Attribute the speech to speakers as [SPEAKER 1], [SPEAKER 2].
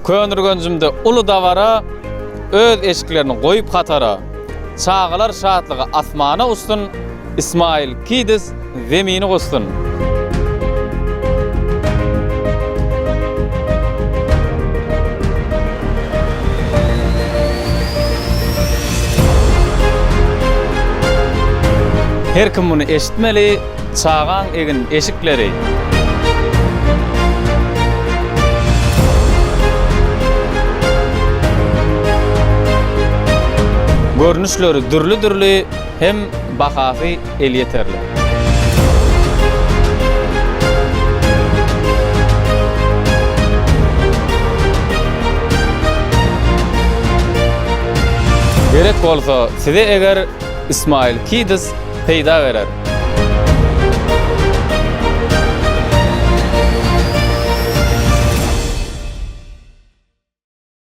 [SPEAKER 1] Könürgönjümde ulu davara, öz eşiklerini goýup hatara. Çağılar şatlygy asmana ustun, İsmail Kidis zemini gostun. Her kim bunu eşitmeli, çağan egin eşikleri. Görnüşleri dürlü hem bahasy el yeterli. Gerek bolsa size eger İsmail Kidis peýda berer.